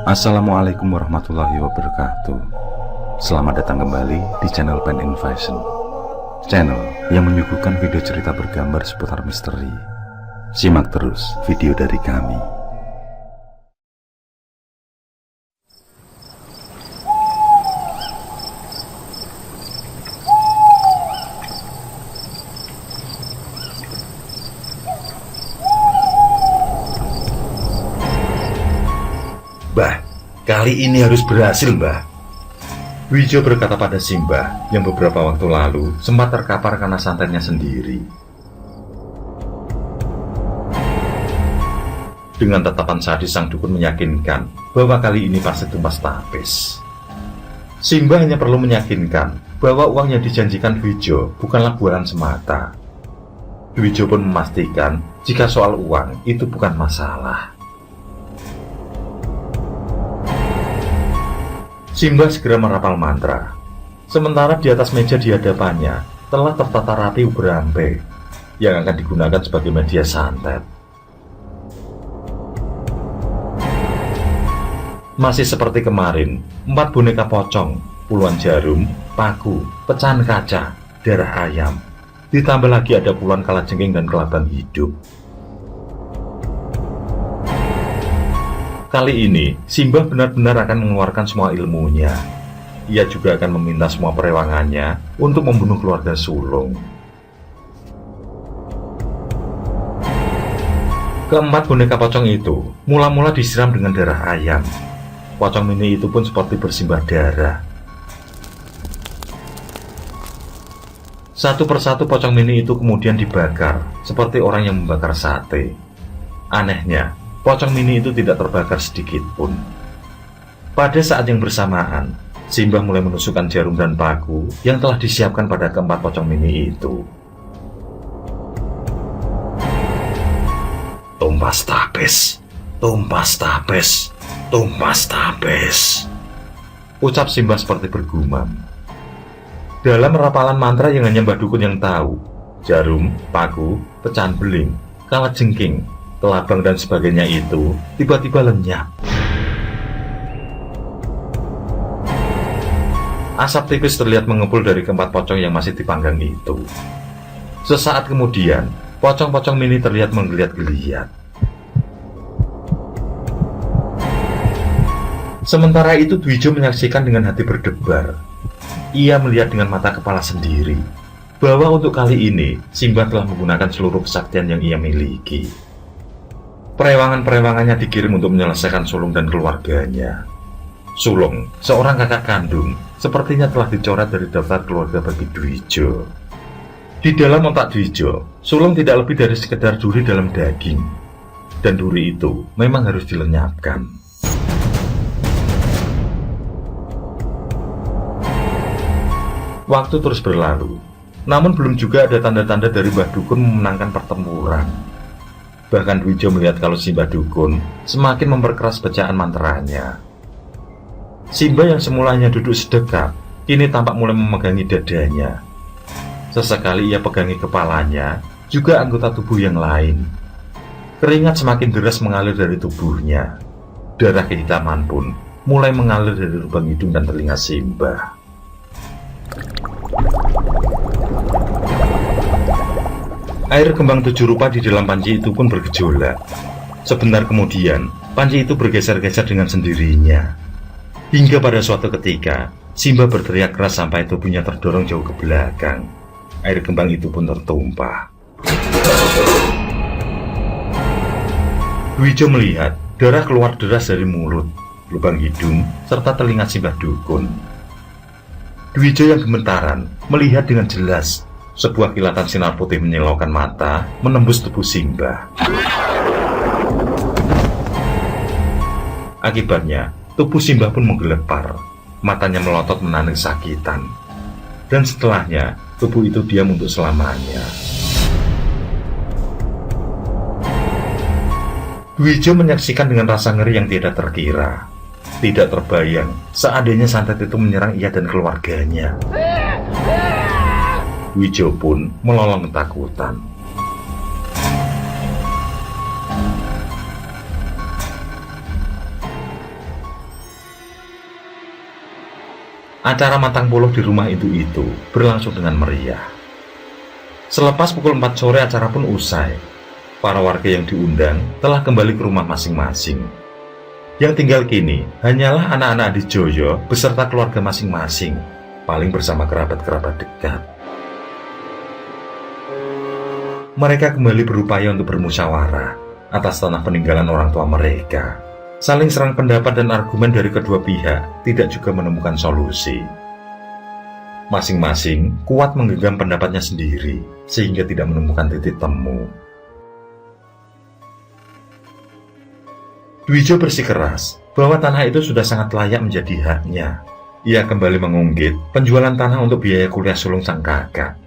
Assalamualaikum warahmatullahi wabarakatuh. Selamat datang kembali di channel Pen Invasion, channel yang menyuguhkan video cerita bergambar seputar misteri. Simak terus video dari kami. Mbah, kali ini harus berhasil, Mbah. Wijo berkata pada Simbah yang beberapa waktu lalu sempat terkapar karena santetnya sendiri. Dengan tatapan sadis sang dukun meyakinkan bahwa kali ini pasti tumpas tapis. Simbah hanya perlu meyakinkan bahwa uang yang dijanjikan Wijo bukanlah bualan semata. Wijo pun memastikan jika soal uang itu bukan masalah. Simbah segera merapal mantra. Sementara di atas meja di hadapannya telah tertata rapi uberampe yang akan digunakan sebagai media santet. Masih seperti kemarin, 4 boneka pocong, puluhan jarum, paku, pecahan kaca, darah ayam. Ditambah lagi ada puluhan kalajengking dan kelaban hidup. Kali ini, Simbah benar-benar akan mengeluarkan semua ilmunya. Ia juga akan meminta semua perewangannya untuk membunuh keluarga sulung. Keempat boneka pocong itu mula-mula disiram dengan darah ayam. Pocong mini itu pun seperti bersimbah darah. Satu persatu pocong mini itu kemudian dibakar, seperti orang yang membakar sate. Anehnya, pocong mini itu tidak terbakar sedikit pun. Pada saat yang bersamaan, Simbah mulai menusukkan jarum dan paku yang telah disiapkan pada keempat pocong mini itu. Tumpas tapis, tumpas tapis, tumpas tapis, ucap Simbah seperti bergumam. Dalam rapalan mantra yang hanya Mbah Dukun yang tahu, jarum, paku, pecahan beling, kalajengking, kelabang dan sebagainya itu tiba-tiba lenyap. Asap tipis terlihat mengepul dari keempat pocong yang masih dipanggang itu. Sesaat kemudian, pocong-pocong mini terlihat menggeliat-geliat. Sementara itu Dwijo menyaksikan dengan hati berdebar. Ia melihat dengan mata kepala sendiri bahwa untuk kali ini Simbah telah menggunakan seluruh kesaktian yang ia miliki. Perewangan-perewangannya dikirim untuk menyelesaikan sulung dan keluarganya. Sulung, seorang kakak kandung, sepertinya telah dicoret dari daftar keluarga bagi Dwijo. Di dalam otak Dwijo, sulung tidak lebih dari sekedar duri dalam daging. Dan duri itu memang harus dilenyapkan. Waktu terus berlalu, namun belum juga ada tanda-tanda dari Mbah Dukun memenangkan pertempuran. Bahkan Dwijo melihat kalau si Mbah Dukun semakin memperkeras bacaan mantranya. Simbah yang semulanya duduk sedekat, kini tampak mulai memegangi dadanya. Sesekali ia pegangi kepalanya, juga anggota tubuh yang lain. Keringat semakin deras mengalir dari tubuhnya. Darah kehitaman pun mulai mengalir dari lubang hidung dan telinga Simbah. Air kembang 7 rupa di dalam panci itu pun bergejolak. Sebentar kemudian, panci itu bergeser-geser dengan sendirinya. Hingga pada suatu ketika, Simbah berteriak keras sampai tubuhnya terdorong jauh ke belakang. Air kembang itu pun tertumpah. Dwijo melihat darah keluar deras dari mulut, lubang hidung, serta telinga Simbah Dukun. Dwijo yang gemetaran melihat dengan jelas sebuah kilatan sinar putih menyilaukan mata menembus tubuh Simbah. Akibatnya, tubuh Simbah pun menggelepar, matanya melotot menahan kesakitan. Dan setelahnya, tubuh itu diam untuk selamanya. Dwijo menyaksikan dengan rasa ngeri yang tidak terkira. Tidak terbayang seandainya santet itu menyerang ia dan keluarganya. Wijo pun melolong ketakutan. Acara matang puluh di rumah itu berlangsung dengan meriah. Selepas pukul 4 sore acara pun usai. Para warga yang diundang telah kembali ke rumah masing-masing. Yang tinggal kini hanyalah anak-anak Adijoyo beserta keluarga masing-masing, paling bersama kerabat-kerabat dekat. Mereka kembali berupaya untuk bermusyawarah atas tanah peninggalan orang tua mereka. Saling serang pendapat dan argumen dari kedua pihak tidak juga menemukan solusi. Masing-masing kuat menggenggam pendapatnya sendiri, sehingga tidak menemukan titik temu. Dwijo bersikeras bahwa tanah itu sudah sangat layak menjadi haknya. Ia kembali mengunggit penjualan tanah untuk biaya kuliah sulung sang kakak.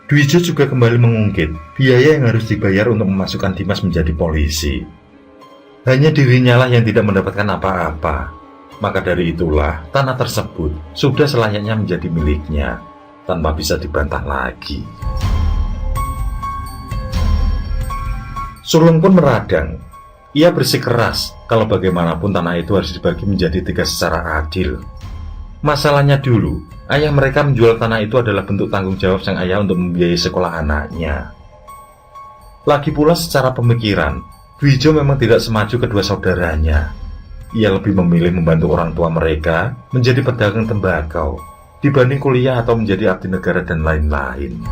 Dwijo juga kembali mengunggit biaya yang harus dibayar untuk memasukkan Dimas menjadi polisi. Hanya dirinya lah yang tidak mendapatkan apa-apa. Maka dari itulah tanah tersebut sudah selayaknya menjadi miliknya, tanpa bisa dibantah lagi. Sulung pun meradang. Ia bersikeras kalau bagaimanapun tanah itu harus dibagi menjadi 3 secara adil. Masalahnya dulu, ayah mereka menjual tanah itu adalah bentuk tanggung jawab sang ayah untuk membiayai sekolah anaknya. Lagi pula secara pemikiran, Dwijo memang tidak semaju kedua saudaranya. Ia lebih memilih membantu orang tua mereka menjadi pedagang tembakau dibanding kuliah atau menjadi abdi negara dan lain-lain.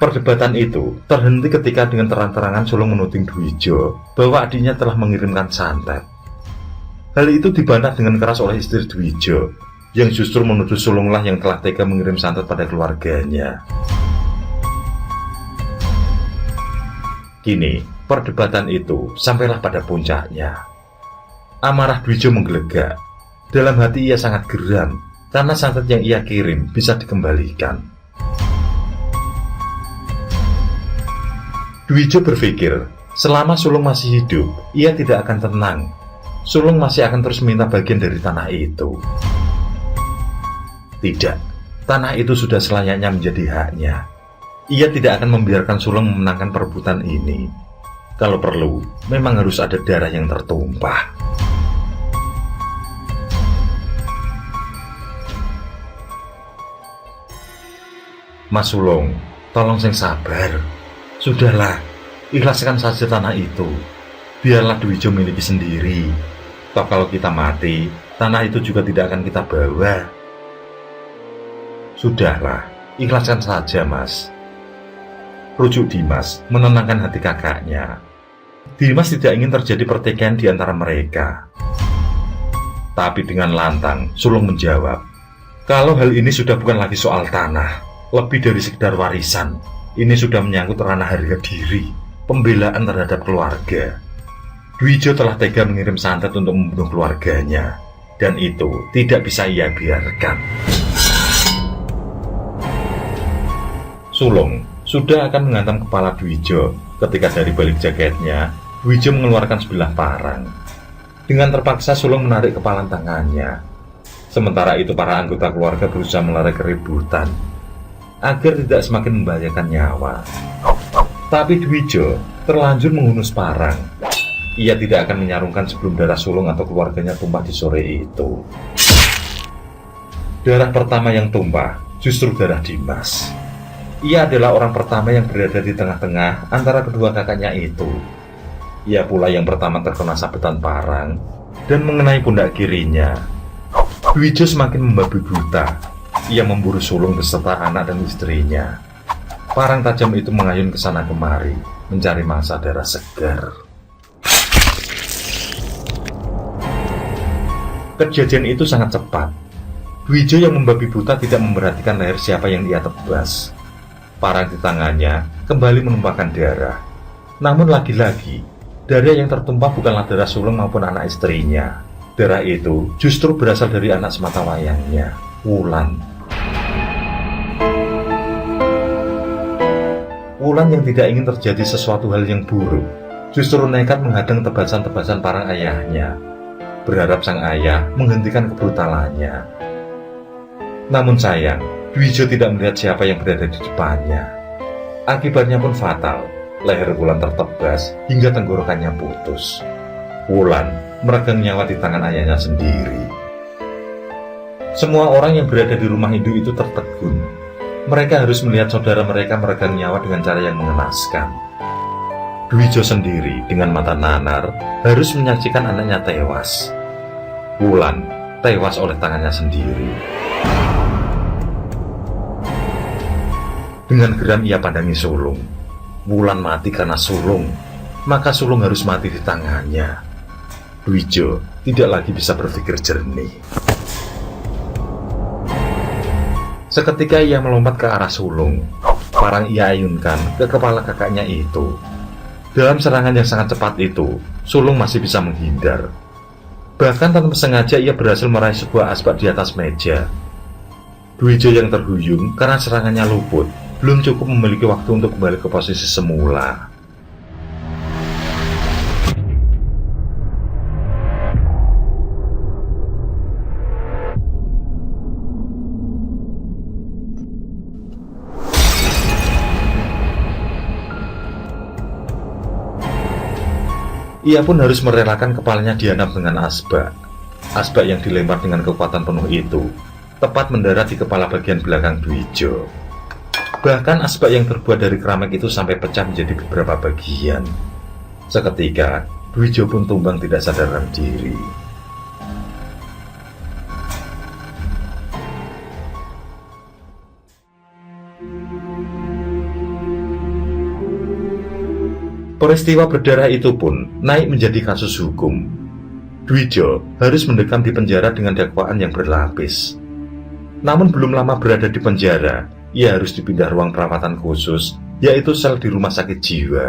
Perdebatan itu terhenti ketika dengan terang-terangan sulung menuding Dwijo bahwa adiknya telah mengirimkan santet. Hal itu dibantah dengan keras oleh istri Dwijo, yang justru menuduh sulunglah yang telah tega mengirim santet pada keluarganya. Kini, perdebatan itu sampailah pada puncaknya. Amarah Dwijo menggelegak. Dalam hati ia sangat geram karena santet yang ia kirim bisa dikembalikan. Dwijo berpikir, selama sulung masih hidup, ia tidak akan tenang. Sulung masih akan terus minta bagian dari tanah itu. Tidak, tanah itu sudah selayaknya menjadi haknya. Ia tidak akan membiarkan sulung memenangkan perebutan ini. Kalau perlu, memang harus ada darah yang tertumpah. Mas Sulung, tolong sing sabar. Sudahlah, ikhlaskan saja tanah itu. Biarlah Dwijo miliki sendiri. Toh kalau kita mati, tanah itu juga tidak akan kita bawa. Sudahlah, ikhlaskan saja, Mas. Rujuk Dimas menenangkan hati kakaknya. Dimas tidak ingin terjadi pertikaian di antara mereka. Tapi dengan lantang, Sulung menjawab, kalau hal ini sudah bukan lagi soal tanah, lebih dari sekedar warisan. Ini sudah menyangkut ranah harga diri, pembelaan terhadap keluarga. Dwijo telah tega mengirim santet untuk membunuh keluarganya, dan itu tidak bisa ia biarkan. Sulung sudah akan menghantam kepala Dwijo ketika dari balik jaketnya, Dwijo mengeluarkan sebilah parang. Dengan terpaksa Sulung menarik kepalan tangannya. Sementara itu para anggota keluarga berusaha melerai keributan agar tidak semakin membahayakan nyawa. Tapi Dwijo terlanjur menghunus parang. Ia tidak akan menyarungkan sebelum darah Sulung atau keluarganya tumpah di sore itu. Darah pertama yang tumpah justru darah Dimas. Ia adalah orang pertama yang berada di tengah-tengah antara kedua kakaknya itu. Ia pula yang pertama terkena sabetan parang dan mengenai pundak kirinya. Dwijo semakin membabi buta. Ia memburu Sulung beserta anak dan istrinya. Parang tajam itu mengayun ke sana kemari, mencari mangsa darah segar. Kejadian itu sangat cepat. Dwijo yang membabi buta tidak memperhatikan leher siapa yang ia tebas. Parang di tangannya kembali menumpahkan darah. Namun lagi-lagi, darah yang tertumpah bukanlah darah Sulung maupun anak istrinya. Darah itu justru berasal dari anak sematawayangnya, Wulan. Wulan yang tidak ingin terjadi sesuatu hal yang buruk, justru nekat menghadang tebasan-tebasan parang ayahnya, berharap sang ayah menghentikan kebrutalannya. Namun sayang, Dwijo tidak melihat siapa yang berada di depannya. Akibatnya pun fatal. Leher Wulan tertebas hingga tenggorokannya putus. Wulan meregang nyawa di tangan ayahnya sendiri. Semua orang yang berada di rumah itu tertegun. Mereka harus melihat saudara mereka meregang nyawa dengan cara yang mengenaskan. Dwijo sendiri dengan mata nanar harus menyaksikan anaknya tewas. Wulan tewas oleh tangannya sendiri. Dengan geram ia pandangi sulung. Wulan mati karena sulung, maka sulung harus mati di tangannya. Dwijo tidak lagi bisa berpikir jernih. Seketika ia melompat ke arah sulung. Parang ia ayunkan ke kepala kakaknya itu. Dalam serangan yang sangat cepat itu, sulung masih bisa menghindar. Bahkan tanpa sengaja ia berhasil meraih sebuah asbak di atas meja. Dwijo yang terhuyung karena serangannya luput, belum cukup memiliki waktu untuk kembali ke posisi semula. Ia pun harus merelakan kepalanya dihantam dengan asbak. Asbak yang dilempar dengan kekuatan penuh itu tepat mendarat di kepala bagian belakang Dwijo. Bahkan asbak yang terbuat dari keramik itu sampai pecah menjadi beberapa bagian. Seketika, Dwijo pun tumbang tidak sadarkan diri. Peristiwa berdarah itu pun naik menjadi kasus hukum. Dwijo harus mendekam di penjara dengan dakwaan yang berlapis. Namun belum lama berada di penjara, ia harus dipindah ruang perawatan khusus, yaitu sel di rumah sakit jiwa.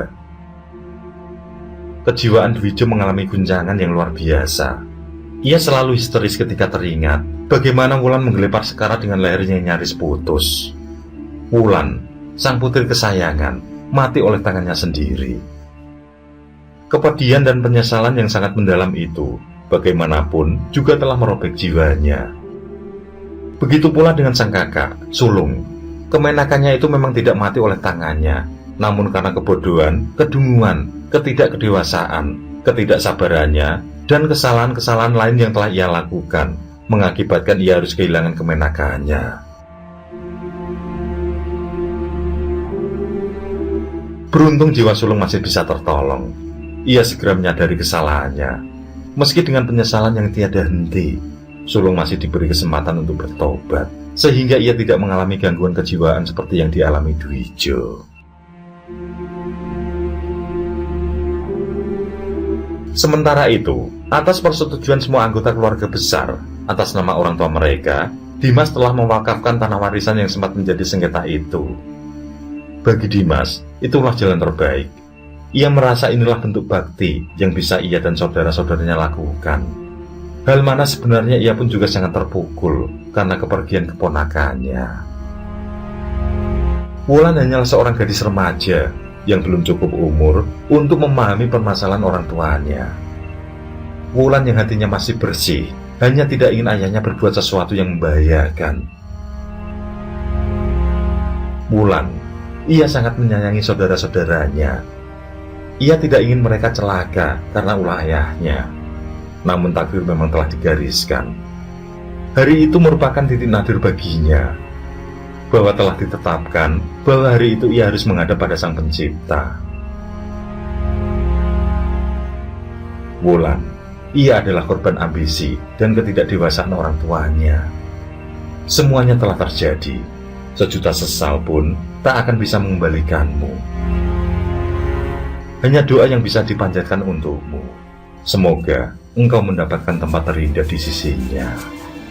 Kejiwaan Dwijo mengalami guncangan yang luar biasa. Ia selalu histeris ketika teringat bagaimana Wulan menggelepar Sekar dengan lehernya yang nyaris putus. Wulan, sang putri kesayangan, mati oleh tangannya sendiri. Kepedihan dan penyesalan yang sangat mendalam itu, bagaimanapun, juga telah merobek jiwanya. Begitu pula dengan sang kakak, Sulung. Kemenakannya itu memang tidak mati oleh tangannya, namun karena kebodohan, kedunguan, ketidakkedewasaan, ketidaksabarannya, dan kesalahan-kesalahan lain yang telah ia lakukan, mengakibatkan ia harus kehilangan kemenakannya. Beruntung jiwa Sulung masih bisa tertolong. Ia segera menyadari kesalahannya. Meski dengan penyesalan yang tiada henti, Sulung masih diberi kesempatan untuk bertobat, sehingga ia tidak mengalami gangguan kejiwaan seperti yang dialami Dwijo. Sementara itu, atas persetujuan semua anggota keluarga besar, atas nama orang tua mereka, Dimas telah mewakafkan tanah warisan yang sempat menjadi sengketa itu. Bagi Dimas, itulah jalan terbaik. Ia merasa inilah bentuk bakti yang bisa ia dan saudara-saudaranya lakukan. Hal mana sebenarnya ia pun juga sangat terpukul karena kepergian keponakannya. Wulan hanyalah seorang gadis remaja yang belum cukup umur untuk memahami permasalahan orang tuanya. Wulan yang hatinya masih bersih, hanya tidak ingin ayahnya berbuat sesuatu yang membahayakan. Wulan, ia sangat menyayangi saudara-saudaranya. Ia tidak ingin mereka celaka karena ulah ayahnya. Namun takdir memang telah digariskan. Hari itu merupakan titik nadir baginya, bahwa telah ditetapkan bahwa hari itu ia harus menghadap pada Sang Pencipta. Wulan, ia adalah korban ambisi dan ketidakdewasaan orang tuanya. Semuanya telah terjadi. Sejuta sesal pun tak akan bisa mengembalikanmu. Hanya doa yang bisa dipanjatkan untukmu. Semoga engkau mendapatkan tempat terindah di sisinya.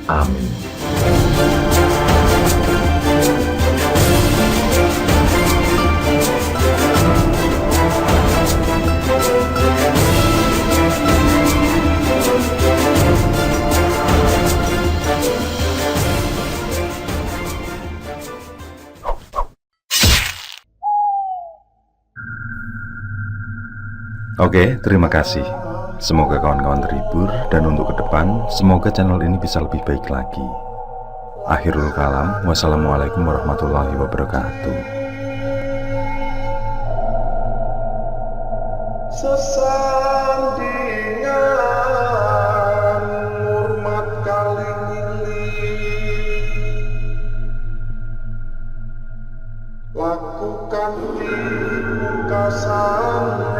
Amin. Oke, terima kasih. Semoga kawan-kawan terhibur, dan untuk ke depan, semoga channel ini bisa lebih baik lagi. Akhirul kalam, wassalamualaikum warahmatullahi wabarakatuh. Sesandingan kali ini lakukan di muka sana.